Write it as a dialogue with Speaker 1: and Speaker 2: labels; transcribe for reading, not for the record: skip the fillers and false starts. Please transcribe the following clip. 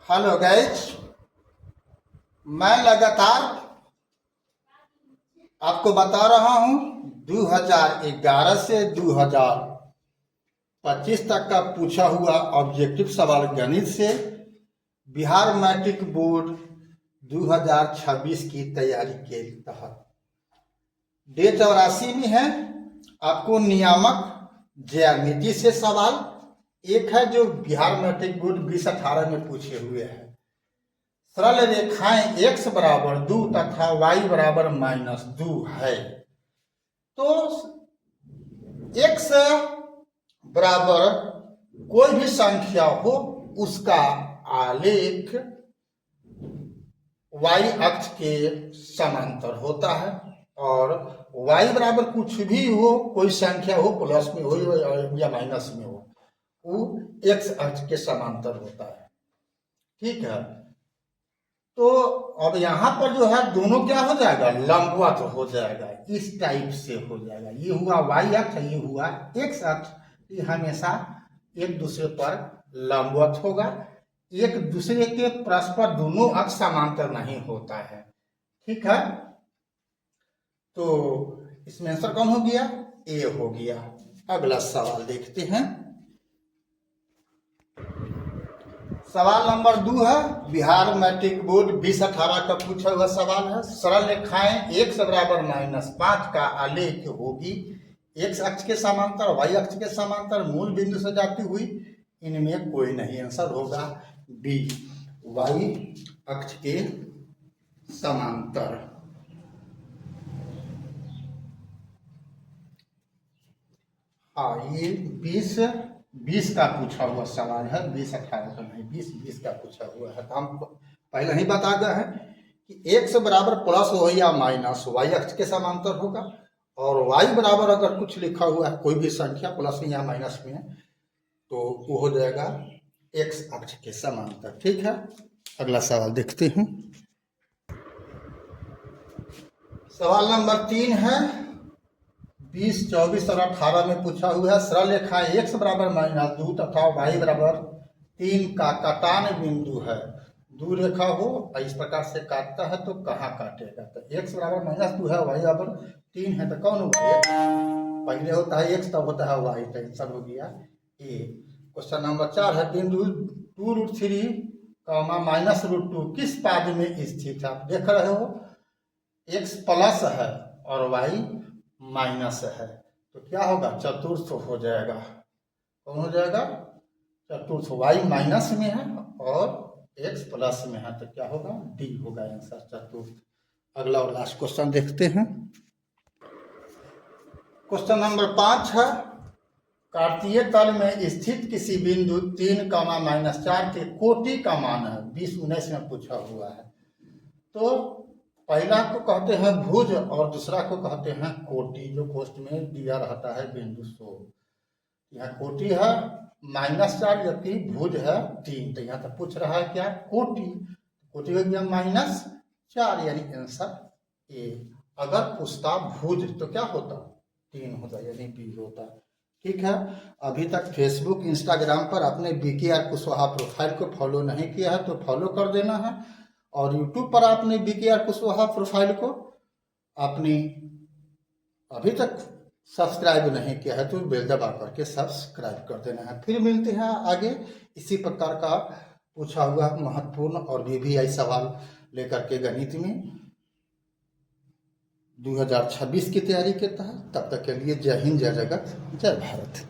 Speaker 1: Hello guys, मैं लगातार आपको बता रहा हूं 2011 से 2025 तक का पूछा हुआ ऑब्जेक्टिव सवाल गणित से बिहार मैट्रिक बोर्ड 2026 की तैयारी के तहत डे 84 में है। आपको नियामक ज्यामिति से सवाल एक है जो बिहार मैट्रिक बोर्ड 2018 में पूछे हुए हैं। सरल रेखाएं x बराबर 2 तथा y बराबर -2 है, तो x बराबर कोई भी संख्या हो उसका आलेख y अक्ष के समांतर होता है, और y बराबर कुछ भी हो, कोई संख्या हो, प्लस में हो या माइनस में हो, वो x अक्ष के समांतर होता है। ठीक है, तो अब यहाँ पर जो है दोनों क्या हो जाएगा, लंबवत हो जाएगा, इस टाइप से हो जाएगा। ये हुआ y अक्ष, ये हुआ x अक्ष, ये हमेशा एक दूसरे पर लंबवत होगा। एक दूसरे के परस्पर दोनों अक्ष समांतर नहीं होता है। ठीक है, तो इसमें आंसर कौन हो गया, ए हो गया। अगला सवाल देखते हैं। सवाल नंबर 2 है, बिहार मैट्रिक बोर्ड 2018 का पूछा हुआ सवाल है। सरल रेखाएं x बराबर -5 का आलेख होगी x अक्ष के समांतर, y अक्ष के समांतर, मूल बिंदु से जाती हुई, इनमें कोई नहीं। आंसर होगा बी, y अक्ष के समांतर। हाँ, ये 20 का पूछा हुआ सवाल है, 2018 का नहीं, 20 का पूछा हुआ है। तो हम पहले ही बता गए हैं कि x बराबर प्लस हो या माइनस y अक्ष के समांतर होगा, और y बराबर अगर कुछ लिखा हुआ है, कोई भी संख्या प्लस में या माइनस में है, तो वो हो जाएगा x अक्ष के समांतर। ठीक है, अगला सवाल देखते हैं। सवाल नंबर 3 है, 20, 24 और 18 में पूछा हुआ है। सरल रेखाएं x बराबर -2 तथा y बराबर 3 का कटान बिंदु है। दूर रेखा हो इस प्रकार से काटता है तो कहाँ काटेगा, तो x बराबर -2 है, y बराबर 3 है, तो कौन होगा, पहले होता है x तब होता है y, तो आंसर हो गया ए। क्वेश्चन नंबर 4 है, बिंदु 2√3, -√2 किस पाद में स्थित है। आप देख रहे हो x प्लस है और y माइनस है, तो क्या होगा, चतुर्थ हो जाएगा। कौन हो जाएगा, चतुर्थ। y माइनस में है और x प्लस में है, तो क्या होगा, डी होगा आंसर, चतुर्थ। अगला और लास्ट क्वेश्चन देखते हैं। क्वेश्चन नंबर 5 है, कार्तीय तल में स्थित किसी बिंदु 3, -4 के कोटि का मान है। 2019 में पूछा हुआ है। तो पहला को कहते हैं भुज और दूसरा को कहते हैं कोटि, जो कोष्ठ में दिया रहता है बिंदु 100। यहाँ कोटि है -4 जबकि भुज है 3, तो यहाँ तक पूछ रहा है क्या, कोटि। कोटि हो गया -4, यानी आंसर ए। अगर पूछता भुज तो क्या होता, 3 होता, यानी बी होता। ठीक है, अभी तक फेसबुक इंस्टाग्राम पर अपने BKR कुशवाहा प्रोफाइल को फॉलो नहीं किया है तो फॉलो कर देना है, और यूट्यूब पर आपने BKR कुशवाहा प्रोफाइल को अपनी अभी तक सब्सक्राइब नहीं किया है तो बेल दबा करके सब्सक्राइब कर देना है। फिर मिलते हैं आगे इसी प्रकार का पूछा हुआ महत्वपूर्ण और VVI सवाल लेकर के गणित में 2026 की तैयारी के तहत। तब तक के लिए जय हिंद, जय जगत, जय भारत।